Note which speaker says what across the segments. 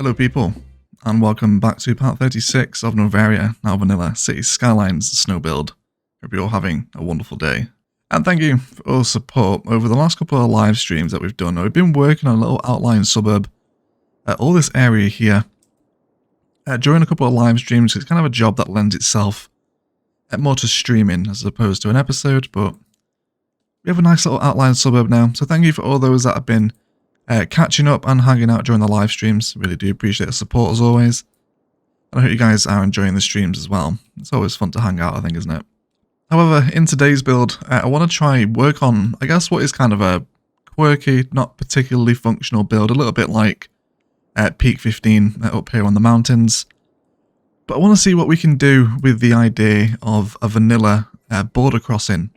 Speaker 1: Hello people, and welcome back to part 36 of Noveria, now vanilla, Cities Skylines snow build. Hope you're all having a wonderful day. And thank you for all the support over the last couple of live streams that we've done. We've been working on a little outlying suburb, all this area here. During a couple of live streams, it's kind of a job that lends itself more to streaming as opposed to an episode, but we have a nice little outlying suburb now. So thank you for all those that have been catching up and hanging out during the live streams. Really do appreciate the support as always. And I hope you guys are enjoying the streams as well. It's always fun to hang out, I think, isn't it? However, in today's build, I want to try work on, I guess, what is kind of a quirky, not particularly functional build, a little bit like Peak 15 up here on the mountains. But I want to see what we can do with the idea of a vanilla border crossing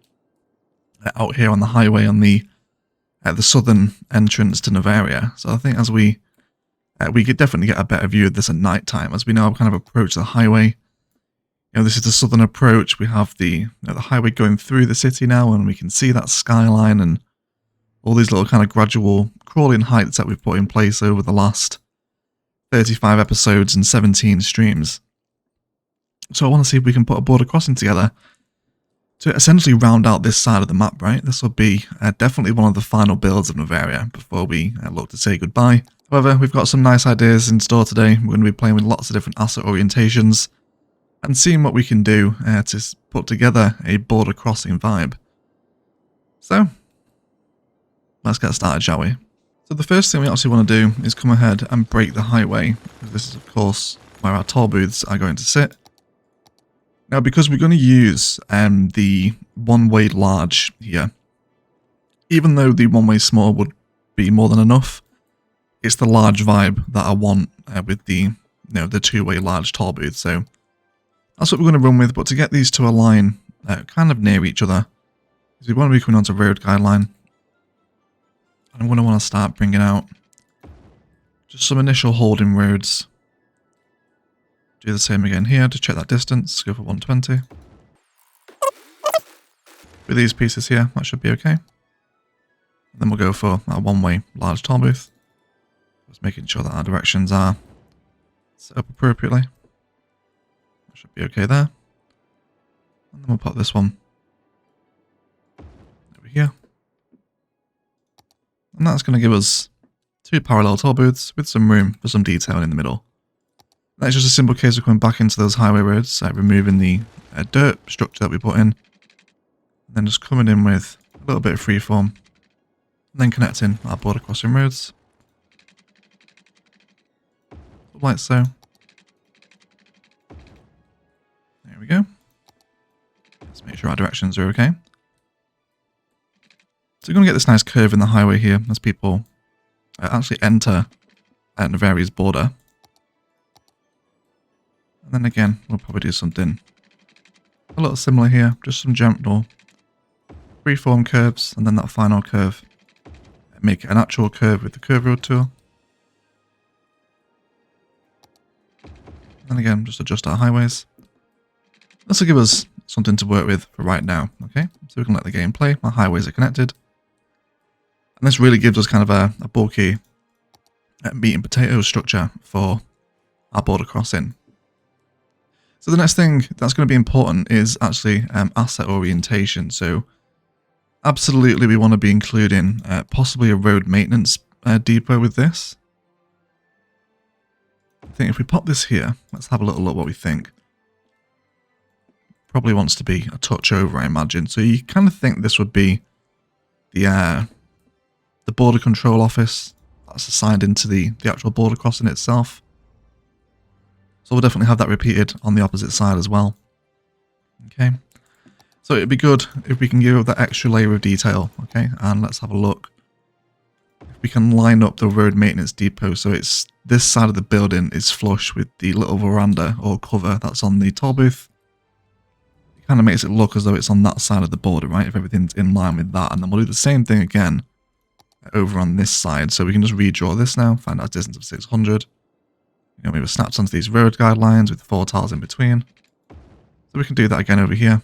Speaker 1: out here on the highway on the southern entrance to Noveria. So I think as we could definitely get a better view of this at night time, as we now kind of approach the highway. You know, this is the southern approach. We have the the highway going through the city now, and we can see that skyline and all these little kind of gradual crawling heights that we've put in place over the last 35 episodes and 17 streams. So I want to see if we can put a border crossing together to essentially round out this side of the map, right? This will be definitely one of the final builds of Noveria before we look to say goodbye. However, we've got some nice ideas in store today. We're going to be playing with lots of different asset orientations and seeing what we can do to put together a border crossing vibe. So, let's get started, shall we? So the first thing we actually want to do is come ahead and break the highway. This is, of course, where our toll booths are going to sit. Now, because we're going to use the one-way large here, even though the one-way small would be more than enough, it's the large vibe that I want with the the two-way large toll booth. So that's what we're going to run with. But to get these to align kind of near each other, is we want to be coming onto road guideline. I'm going to want to start bringing out just some initial holding roads. Do the same again here to check that distance. Go for 120. With these pieces here, that should be okay. And then we'll go for our one-way large toll booth. Just making sure that our directions are set up appropriately. That should be okay there. And then we'll put this one over here. And that's going to give us two parallel toll booths with some room for some detailing in the middle. That's just a simple case of coming back into those highway roads, removing the dirt structure that we put in, and then just coming in with a little bit of freeform, and then connecting our border crossing roads, like so. There we go. Let's make sure our directions are okay. So we're going to get this nice curve in the highway here as people actually enter Noveria's border. And then again, we'll probably do something a little similar here, just some gentle freeform curves, and then that final curve, make it an actual curve with the curve road tool. And again, just adjust our highways. This will give us something to work with for right now, okay? So we can let the game play, our highways are connected. And this really gives us kind of a bulky meat and potato structure for our border crossing. So the next thing that's going to be important is actually asset orientation. So absolutely we want to be including possibly a road maintenance depot with this. I think if we pop this here, let's have a little look what we think. Probably wants to be a touch over, I imagine. So you kind of think this would be the border control office that's assigned into the actual border crossing itself. So we'll definitely have that repeated on the opposite side as well. Okay. So it'd be good if we can give it that extra layer of detail. Okay. And let's have a look. If we can line up the road maintenance depot so it's this side of the building is flush with the little veranda or cover that's on the toll booth. It kind of makes it look as though it's on that side of the border, right? If everything's in line with that. And then we'll do the same thing again over on this side. So we can just redraw this now, find our distance of 600. You know, we were snapped onto these road guidelines with 4 tiles in between. So we can do that again over here.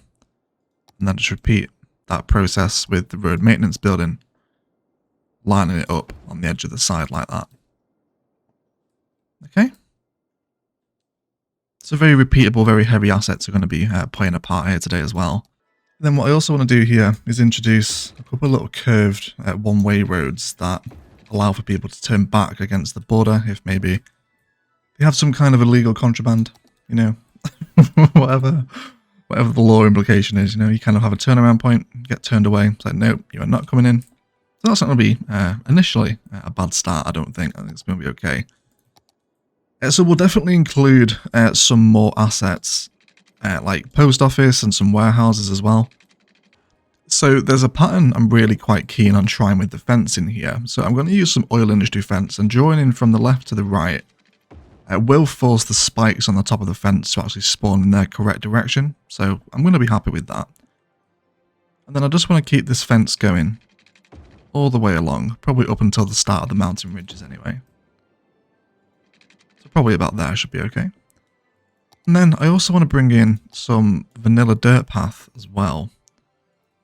Speaker 1: And then just repeat that process with the road maintenance building, lining it up on the edge of the side like that. Okay. So very repeatable, very heavy assets are going to be playing a part here today as well. And then what I also want to do here is introduce a couple of little curved one-way roads that allow for people to turn back against the border if maybe they have some kind of illegal contraband, you know, whatever the law implication is, you know, you kind of have a turnaround point, get turned away. It's like, nope, you are not coming in. So that's not going to be initially a bad start, I don't think. I think it's going to be okay. So we'll definitely include some more assets, like post office and some warehouses as well. So there's a pattern I'm really quite keen on trying with the fencing here. So I'm going to use some oil industry fence and drawing in from the left to the right. Will force the spikes on the top of the fence to actually spawn in their correct direction. So I'm going to be happy with that. And then I just want to keep this fence going all the way along, probably up until the start of the mountain ridges anyway. So probably about there should be okay. And then I also want to bring in some vanilla dirt path as well.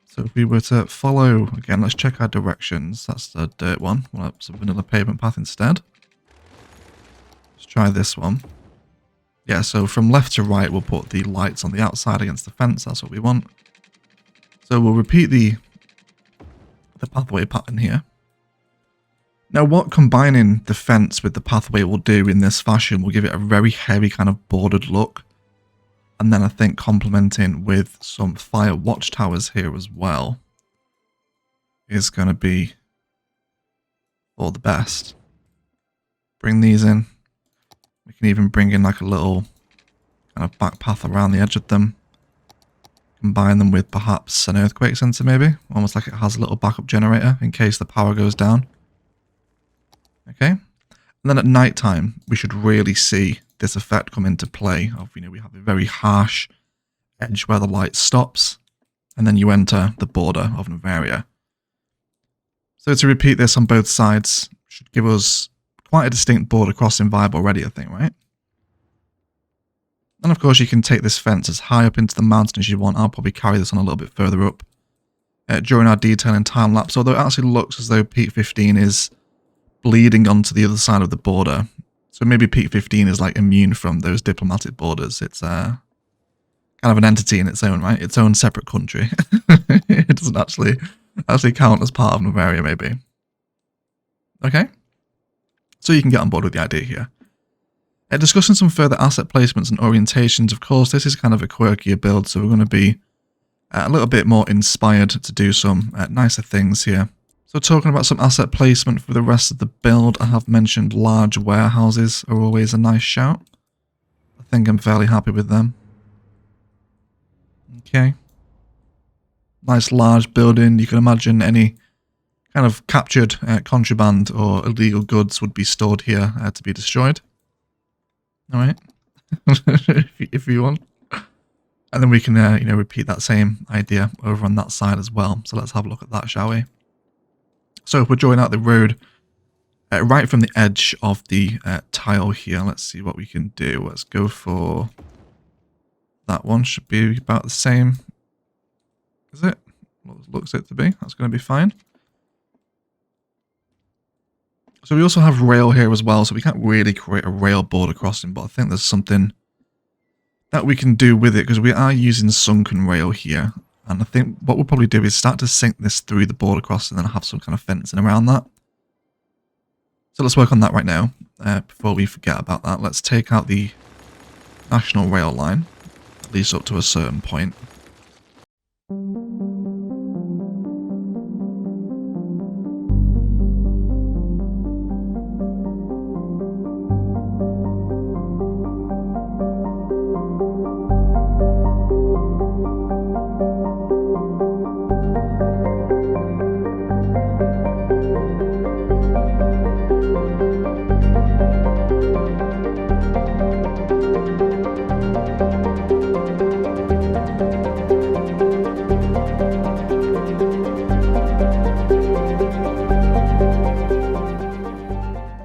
Speaker 1: So if we were to follow, again, let's check our directions. That's the dirt one. We'll have some vanilla pavement path instead. Let's try this one. Yeah, so from left to right, we'll put the lights on the outside against the fence. That's what we want. So we'll repeat the pathway pattern here. Now, what combining the fence with the pathway will do in this fashion will give it a very heavy kind of bordered look. And then I think complementing with some fire watchtowers here as well is going to be all the best. Bring these in. We can even bring in like a little kind of back path around the edge of them. Combine them with perhaps an earthquake sensor maybe. Almost like it has a little backup generator in case the power goes down. Okay. And then at night time, we should really see this effect come into play of, you know, we have a very harsh edge where the light stops and then you enter the border of Noveria. So to repeat this on both sides should give us quite a distinct border crossing vibe already, I think, right? And of course you can take this fence as high up into the mountain as you want. I'll probably carry this on a little bit further up during our detailing time lapse, although it actually looks as though peak 15 is bleeding onto the other side of the border. So maybe peak 15 is like immune from those diplomatic borders. It's kind of an entity in its own, right? Its own separate country. It doesn't actually count as part of Noveria, maybe. Okay? So you can get on board with the idea here. Discussing some further asset placements and orientations, of course, this is kind of a quirkier build, so we're going to be a little bit more inspired to do some nicer things here. So talking about some asset placement for the rest of the build, I have mentioned large warehouses are always a nice shout. I think I'm fairly happy with them. Okay. Nice large building. You can imagine any kind of captured contraband or illegal goods would be stored here to be destroyed. Alright. if you want. And then we can you know, repeat that same idea over on that side as well. So let's have a look at that, shall we? So if we're drawing out the road right from the edge of the tile here, let's see what we can do. Let's go for that one. Should be about the same. Is it? Well, it looks it to be. That's going to be fine. So we also have rail here as well, so we can't really create a rail border crossing, but I think there's something that we can do with it because we are using sunken rail here. And I think what we'll probably do is start to sink this through the border crossing and then have some kind of fencing around that. So let's work on that right now. Before we forget about that, let's take out the national rail line, at least up to a certain point.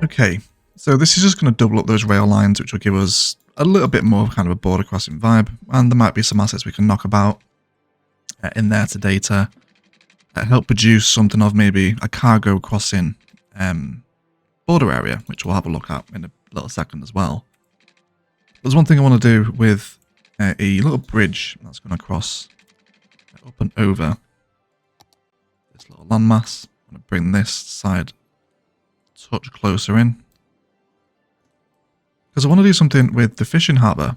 Speaker 1: Okay, so this is just going to double up those rail lines, which will give us a little bit more kind of a border crossing vibe, and there might be some assets we can knock about in there today to help produce something of maybe a cargo crossing border area, which we'll have a look at in little second as well. There's one thing I want to do with a little bridge that's going to cross up and over this little landmass. I'm going to bring this side a touch closer in. Because I want to do something with the fishing harbour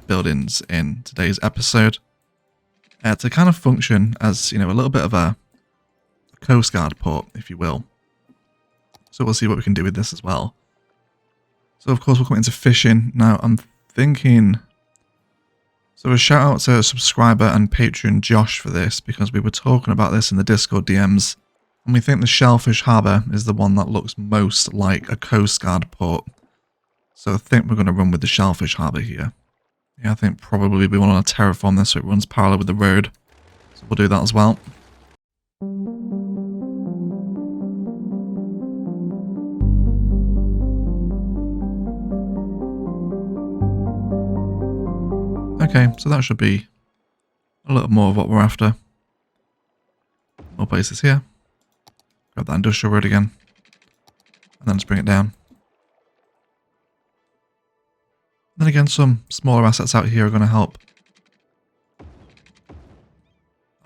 Speaker 1: buildings in today's episode. To kind of function as, you know, a little bit of a Coast Guard port, if you will. So we'll see what we can do with this as well. So of course we'll come into fishing. Now I'm thinking... So a shout out to subscriber and patron Josh for this, because we were talking about this in the Discord DMs. And we think the Shellfish Harbour is the one that looks most like a Coast Guard port. So I think we're going to run with the Shellfish Harbour here. Yeah, I think probably we want to terraform this so it runs parallel with the road. So we'll do that as well. Okay, so that should be a little more of what we're after. More places here. Grab that industrial road again. And then just bring it down. Then again, some smaller assets out here are going to help.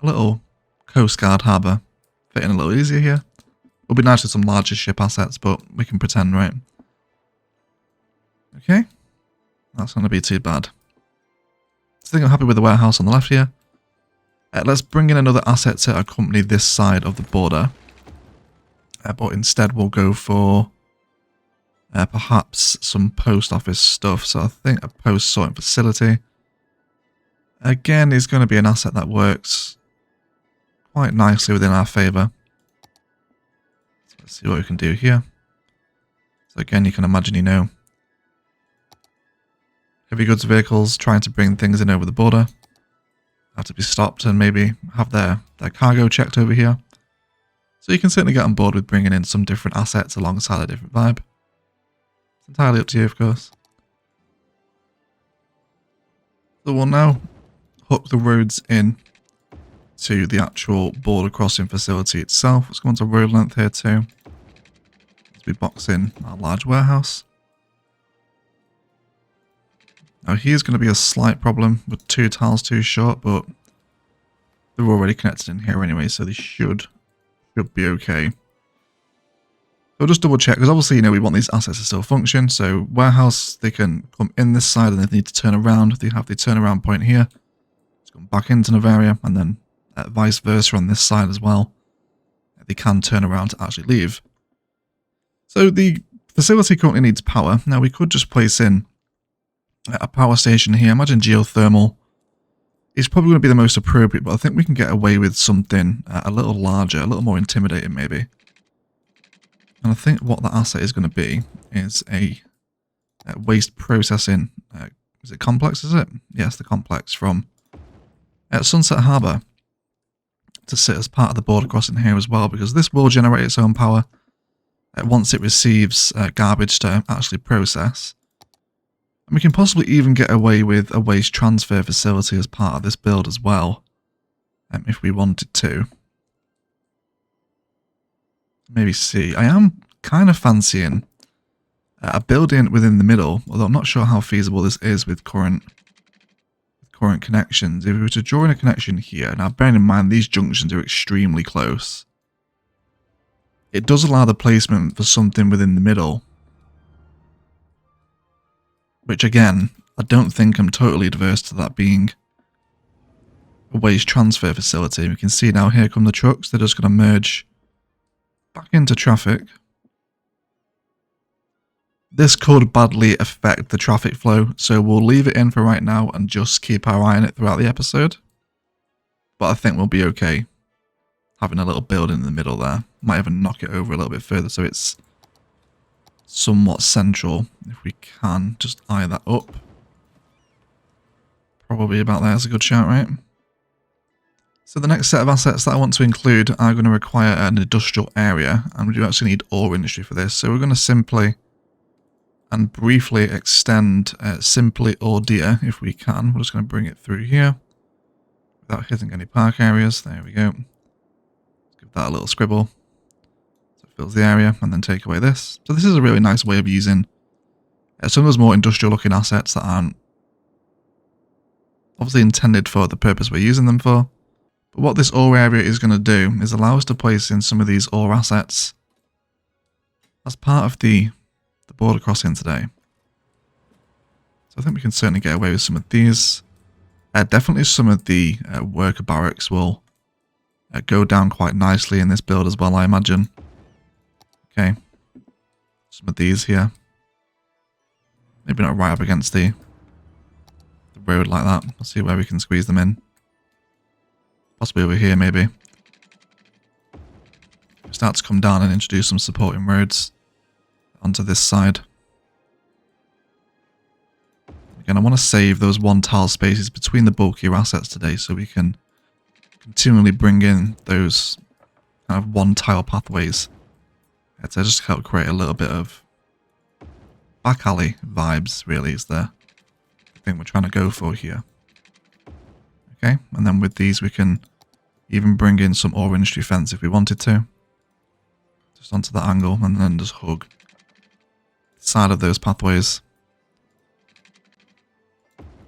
Speaker 1: A little Coast Guard harbour fit in a little easier here. It'll be nice with some larger ship assets, but we can pretend, right? Okay. That's not going to be too bad. So I think I'm happy with the warehouse on the left here. Let's bring in another asset to accompany this side of the border. But instead we'll go for... perhaps some post office stuff. So I think a post sorting facility again is going to be an asset that works quite nicely within our favour. So let's see what we can do here. So again, you can imagine, you know, heavy goods vehicles trying to bring things in over the border have to be stopped and maybe have their cargo checked over here. So you can certainly get on board with bringing in some different assets alongside a different vibe. It's entirely up to you, of course. So we'll now hook the roads in to the actual border crossing facility itself. Let's go on to road length here too. As we box in our large warehouse. Now here's going to be a slight problem with 2 tiles too short, but they're already connected in here anyway, so they should be okay. So just double check, because obviously, you know, we want these assets to still function. So warehouse, they can come in this side and they need to turn around. They have the turnaround point here. Let's come back into Noveria and then vice versa on this side as well. They can turn around to actually leave. So the facility currently needs power. Now we could just place in a power station here. Imagine geothermal. It's probably going to be the most appropriate, but I think we can get away with something a little larger, a little more intimidating maybe. And I think what that asset is going to be is a waste processing, is it complex, is it? Yes, the complex from Sunset Harbour to sit as part of the border crossing here as well, because this will generate its own power once it receives garbage to actually process. And we can possibly even get away with a waste transfer facility as part of this build as well, if we wanted to. Maybe see. I am kind of fancying a building within the middle, although I'm not sure how feasible this is with current connections. If we were to draw in a connection here, now bearing in mind these junctions are extremely close, it does allow the placement for something within the middle, which again, I don't think I'm totally adverse to that being a waste transfer facility. We can see now here come the trucks, they're just going to merge back into traffic. This could badly affect the traffic flow, so we'll leave it in for right now and just keep our eye on it throughout the episode. But I think we'll be okay having a little building in the middle there. Might even knock it over a little bit further so it's somewhat central. If we can just eye that up. Probably about there is a good shout, right? So the next set of assets that I want to include are going to require an industrial area, and we do actually need ore industry for this. So we're going to simply and briefly extend simply ore deer if we can. We're just going to bring it through here without hitting any park areas. There we go. Let's give that a little scribble so it fills the area, and then take away this. So this is a really nice way of using Some of those more industrial looking assets that aren't obviously intended for the purpose we're using them for. But what this ore area is going to do is allow us to place in some of these ore assets as part of the border crossing today. So I think we can certainly get away with some of these. Definitely some of the worker barracks will go down quite nicely in this build as well, I imagine. Okay. Some of these here. Maybe not right up against the road like that. We'll see where we can squeeze them in. Possibly over here, maybe. Start to come down and introduce some supporting roads onto this side. Again, I want to save those one tile spaces between the bulkier assets today so we can continually bring in those kind of one tile pathways to just help create a little bit of back alley vibes, really, is the thing we're trying to go for here. Okay, and then with these we can even bring in some ore industry fence if we wanted to. Just onto that angle and then just hug the side of those pathways.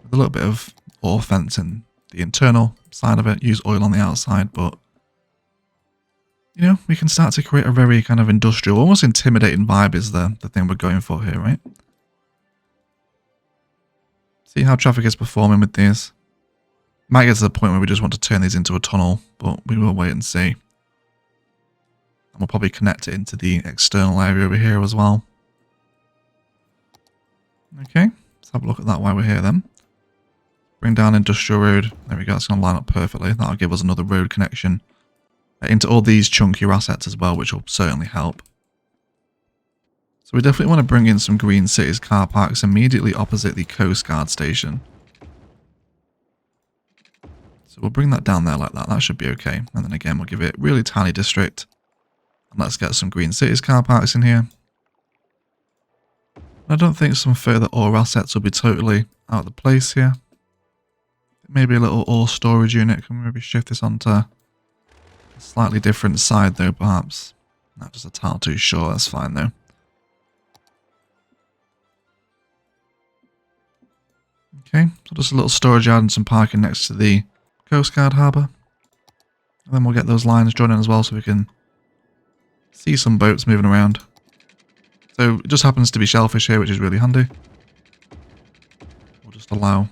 Speaker 1: With a little bit of ore fence in the internal side of it, use oil on the outside, but you know, we can start to create a very kind of industrial, almost intimidating vibe is the thing we're going for here, right? See how traffic is performing with these. Might get to the point where we just want to turn these into a tunnel, but we will wait and see. And we'll probably connect it into the external area over here as well. Okay, let's have a look at that while we're here then. Bring down Industrial Road. There we go, it's going to line up perfectly. That'll give us another road connection into all these chunkier assets as well, which will certainly help. So we definitely want to bring in some green cities car parks immediately opposite the Coast Guard station. So we'll bring that down there like that. That should be okay. And then again, we'll give it a really tiny district. And let's get some green cities car parks in here. I don't think some further ore assets will be totally out of the place here. Maybe a little ore storage unit. Can we maybe shift this onto a slightly different side though, perhaps? Not just a tile too short, that's fine though. Okay, so just a little storage yard and some parking next to the Coast Guard harbour. And then we'll get those lines joining as well so we can see some boats moving around. So it just happens to be shellfish here, which is really handy. We'll just allow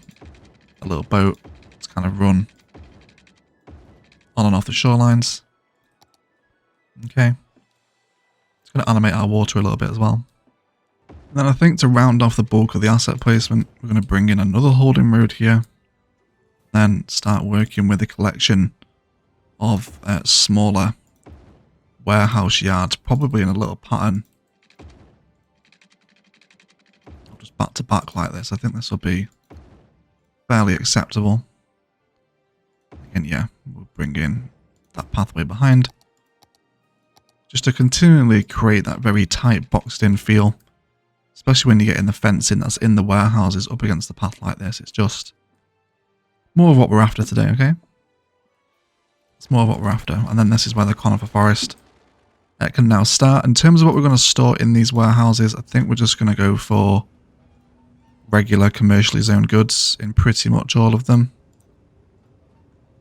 Speaker 1: a little boat to kind of run on and off the shorelines. Okay. It's going to animate our water a little bit as well. And then I think to round off the bulk of the asset placement, we're going to bring in another holding road here. Then start working with a collection of smaller warehouse yards, probably in a little pattern. Just back to back like this. I think this will be fairly acceptable. And yeah, we'll bring in that pathway behind. Just to continually create that very tight boxed in feel. Especially when you get in the fencing that's in the warehouses up against the path like this. It's just more of what we're after today, okay? It's more of what we're after. And then this is where the conifer forest can now start. In terms of what we're going to store in these warehouses, I think we're just going to go for regular commercially zoned goods in pretty much all of them.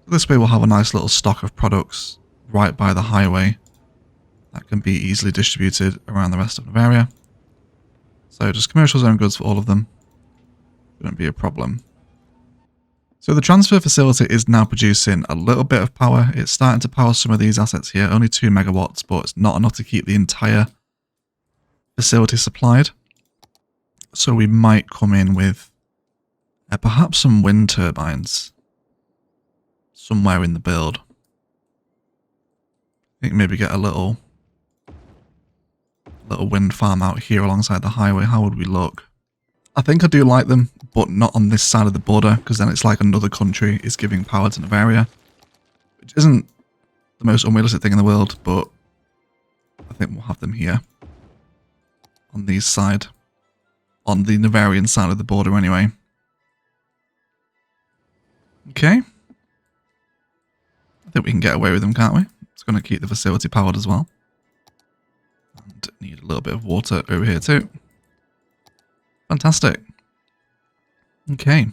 Speaker 1: This way we'll have a nice little stock of products right by the highway that can be easily distributed around the rest of Noveria. So just commercial zone goods for all of them. Shouldn't be a problem. So the transfer facility is now producing a little bit of power. It's starting to power some of these assets here. Only 2 megawatts, but it's not enough to keep the entire facility supplied. So we might come in with perhaps some wind turbines somewhere in the build. I think maybe get a little wind farm out here alongside the highway. How would we look? I think I do like them, but not on this side of the border, because then it's like another country is giving power to Noveria, which isn't the most unrealistic thing in the world, but I think we'll have them here on these side, on the Noverian side of the border anyway. Okay. I think we can get away with them, can't we? It's going to keep the facility powered as well. And need a little bit of water over here too. Fantastic. Okay.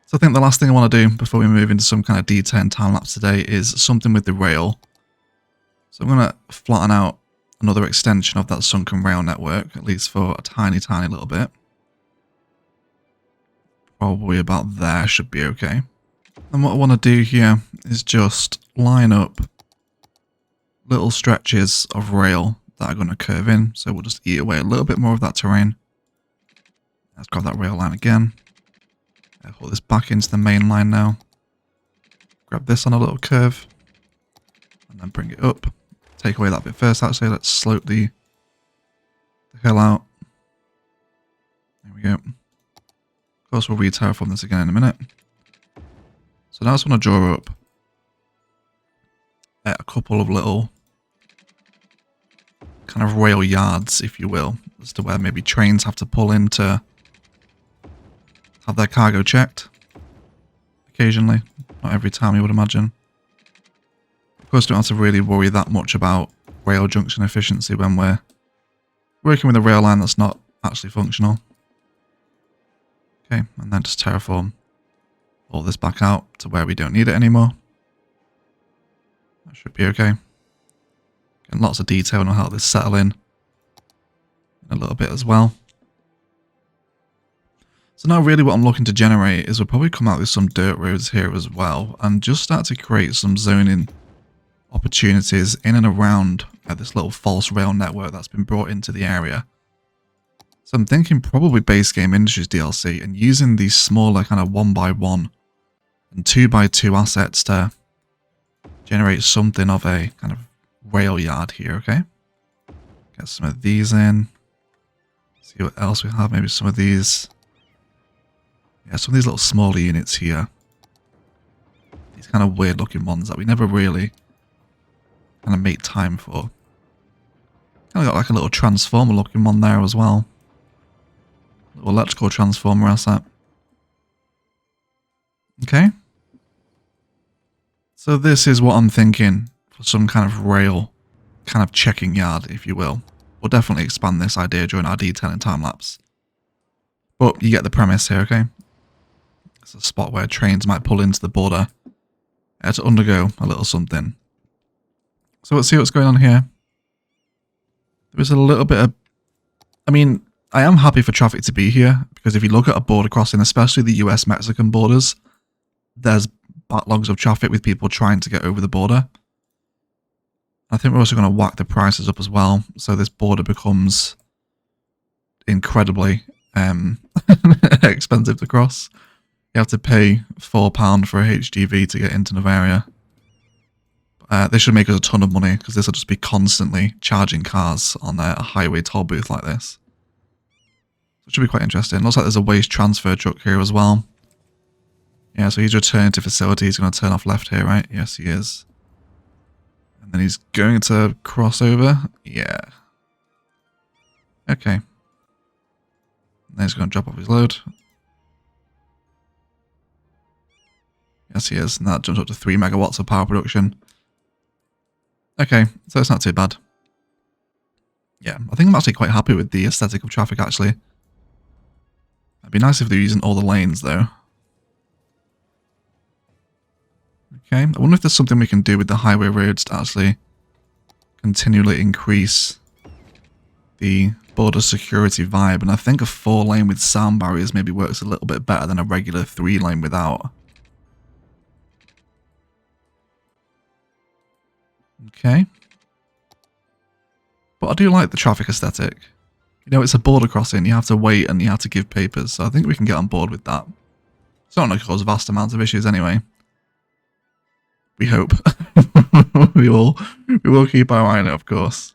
Speaker 1: So I think the last thing I want to do before we move into some kind of detail and time-lapse today is something with the rail. So I'm going to flatten out another extension of that sunken rail network, at least for a tiny, tiny little bit. Probably about there should be okay. And what I want to do here is just line up little stretches of rail that are going to curve in. So we'll just eat away a little bit more of that terrain. Let's grab that rail line again. Hold this back into the main line now. Grab this on a little curve. And then bring it up. Take away that bit first actually. Let's slope the hill out. There we go. Of course we'll re-terraform this again in a minute. So now I just want to draw up a couple of little kind of rail yards, if you will, as to where maybe trains have to pull in to have their cargo checked occasionally, not every time you would imagine. Of course, don't have to really worry that much about rail junction efficiency when we're working with a rail line that's not actually functional. Okay, and then just terraform all this back out to where we don't need it anymore. That should be okay. Getting lots of detail on how this settle in a little bit as well. So now really what I'm looking to generate is we'll probably come out with some dirt roads here as well and just start to create some zoning opportunities in and around this little false rail network that's been brought into the area. So I'm thinking probably base game industries DLC and using these smaller kind of 1x1 and 2x2 assets to generate something of a kind of rail yard here, okay? Get some of these in. See what else we have, maybe some of these. Yeah, some of these little smaller units here. These kind of weird looking ones that we never really kind of make time for. Kind of got like a little transformer looking one there as well. Little electrical transformer asset. Okay. So this is what I'm thinking for some kind of rail kind of checking yard, if you will. We'll definitely expand this idea during our detailing time lapse. But you get the premise here, okay? It's a spot where trains might pull into the border to undergo a little something. So let's see what's going on here. There is a little bit of... I mean, I am happy for traffic to be here, because if you look at a border crossing, especially the US-Mexican borders, there's backlogs of traffic with people trying to get over the border. I think we're also going to whack the prices up as well, so this border becomes incredibly expensive to cross. You have to pay £4 for a HGV to get into Noveria. This should make us a ton of money, because this will just be constantly charging cars on a highway toll booth like this. It should be quite interesting. Looks like there's a waste transfer truck here as well. Yeah, so he's returning to facility. He's going to turn off left here, right? Yes, he is. And then he's going to cross over. Yeah. Okay. And then he's going to drop off his load. Yes, he is. And that jumps up to 3 megawatts of power production. Okay, so it's not too bad. Yeah, I think I'm actually quite happy with the aesthetic of traffic, actually. It'd be nice if they're using all the lanes, though. Okay, I wonder if there's something we can do with the highway roads to actually continually increase the border security vibe. And I think a 4-lane with sound barriers maybe works a little bit better than a regular 3-lane without. Okay. But I do like the traffic aesthetic. You know, it's a border crossing, you have to wait and you have to give papers, so I think we can get on board with that. It's not going to cause vast amounts of issues anyway. We hope. we will keep our eye on it, of course.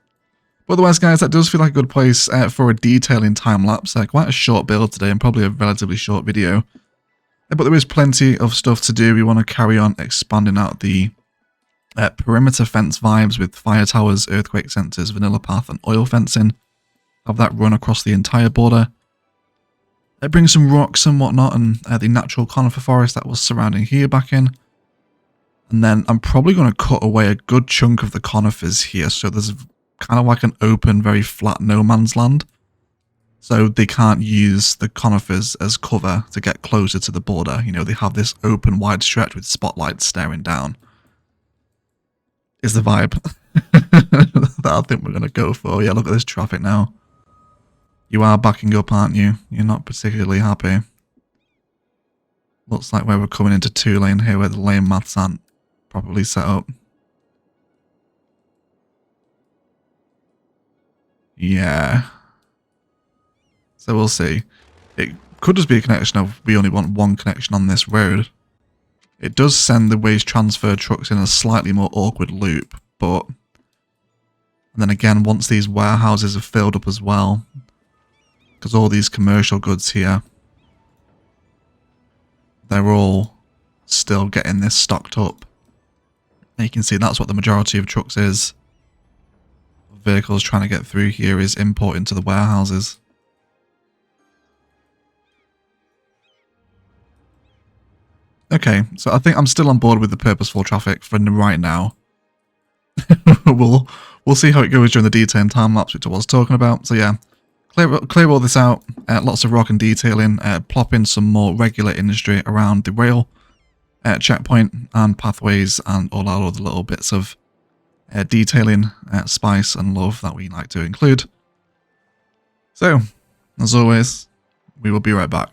Speaker 1: But otherwise, guys, that does feel like a good place for a detailing time-lapse. Quite a short build today and probably a relatively short video. But there is plenty of stuff to do. We want to carry on expanding out the perimeter fence vibes with fire towers, earthquake sensors, vanilla path, and oil fencing. Have that run across the entire border. Bring some rocks and whatnot, and the natural conifer forest that was surrounding here back in. And then I'm probably going to cut away a good chunk of the conifers here, so there's kind of like an open, very flat no man's land. So they can't use the conifers as cover to get closer to the border. You know, they have this open wide stretch with spotlights staring down. Is the vibe that I think we're going to go for. Yeah, look at this traffic now. You are backing up, aren't you? You're not particularly happy. Looks like where we're coming into 2-lane here where the lane maths aren't properly set up. Yeah. So we'll see. It could just be a connection of we only want one connection on this road. It does send the waste transfer trucks in a slightly more awkward loop, but... And then again, once these warehouses are filled up as well, because all these commercial goods here, they're all still getting this stocked up. And you can see that's what the majority of trucks is. Vehicles trying to get through here is import into the warehouses. Okay, so I think I'm still on board with the purposeful traffic for right now. we'll see how it goes during the detailing time lapse, which I was talking about. So yeah, clear all this out. Lots of rock and detailing. Plop in some more regular industry around the rail checkpoint and pathways and all our other little bits of detailing, spice and love that we like to include. So, as always, we will be right back.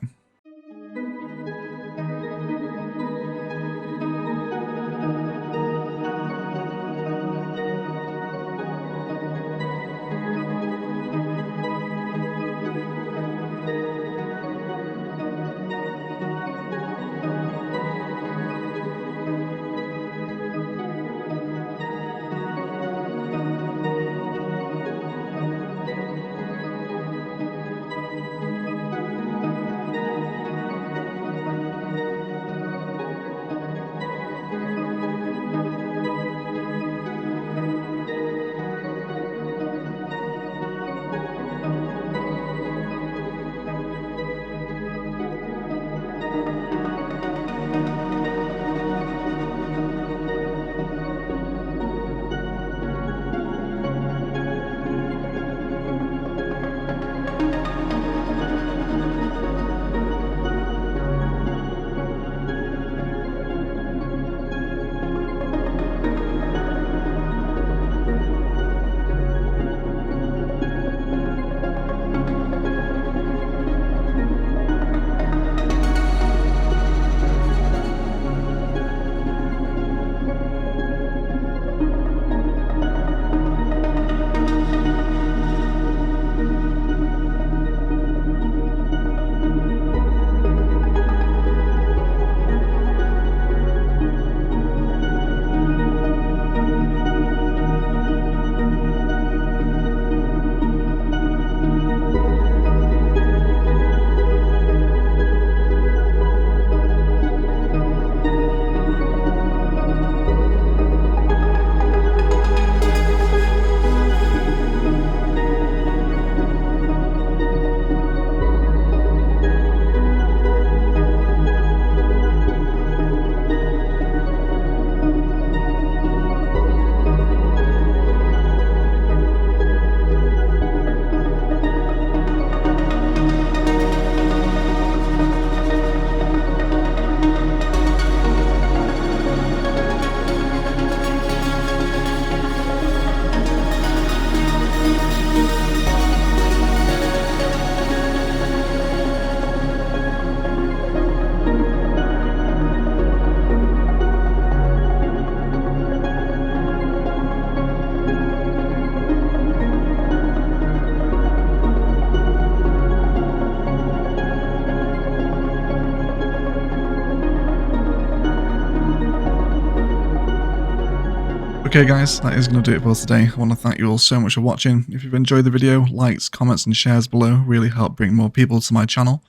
Speaker 1: Okay guys, that is going to do it for today. I want to thank you all so much for watching. If you've enjoyed the video, likes, comments and shares below really help bring more people to my channel.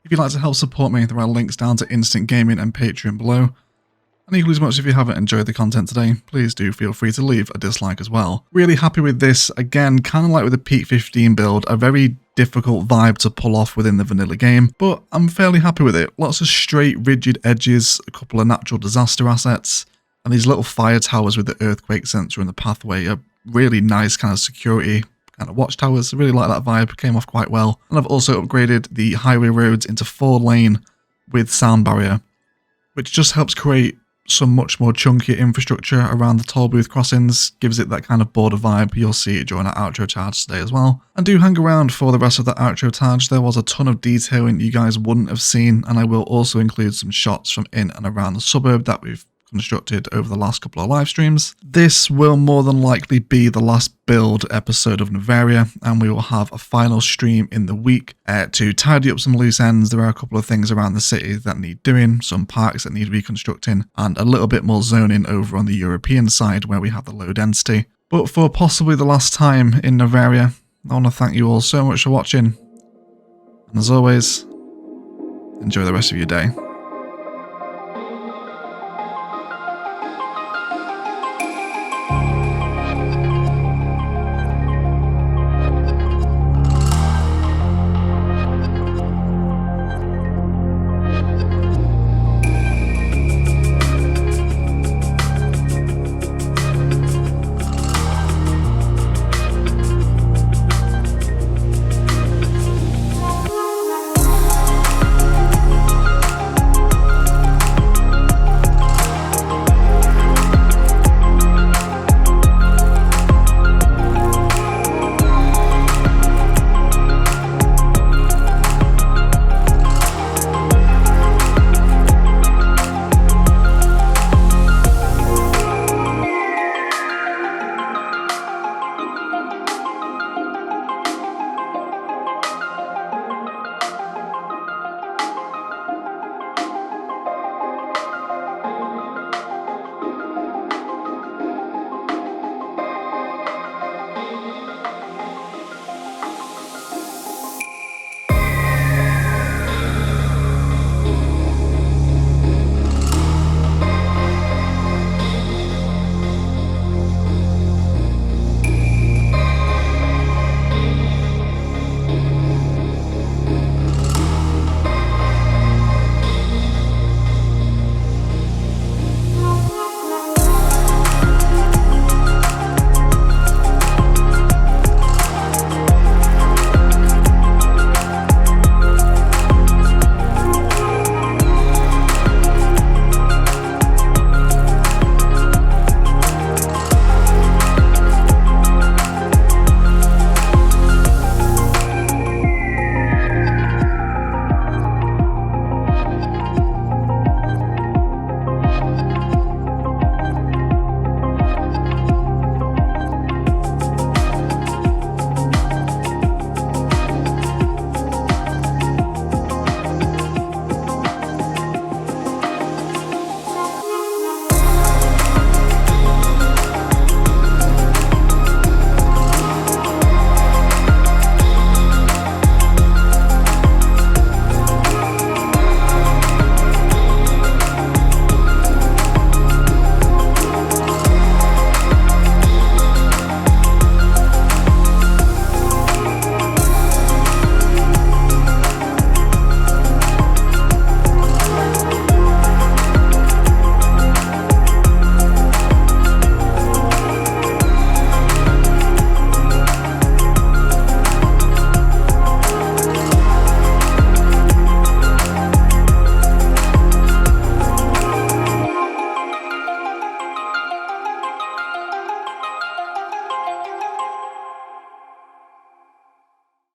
Speaker 1: If you'd like to help support me, there are links down to Instant Gaming and Patreon below. And equally as much if you haven't enjoyed the content today, please do feel free to leave a dislike as well. Really happy with this. Again, kind of like with the Peak 15 build, a very difficult vibe to pull off within the vanilla game, but I'm fairly happy with it. Lots of straight, rigid edges, a couple of natural disaster assets, and these little fire towers with the earthquake sensor in the pathway are really nice kind of security kind of watchtowers. I really like that vibe, came off quite well. And I've also upgraded the highway roads into 4-lane with sound barrier, which just helps create some much more chunky infrastructure around the toll booth crossings, gives it that kind of border vibe. You'll see it during our outro charge today as well. And do hang around for the rest of the outro charge. There was a ton of detailing you guys wouldn't have seen, and I will also include some shots from in and around the suburb that we've constructed over the last couple of live streams. This will more than likely be the last build episode of Noveria, and we will have a final stream in the week to tidy up some loose ends. There are a couple of things around the city that need doing, some parks that need reconstructing, and a little bit more zoning over on the European side where we have the low density. But for possibly the last time in Noveria, I want to thank you all so much for watching, and as always, enjoy the rest of your day.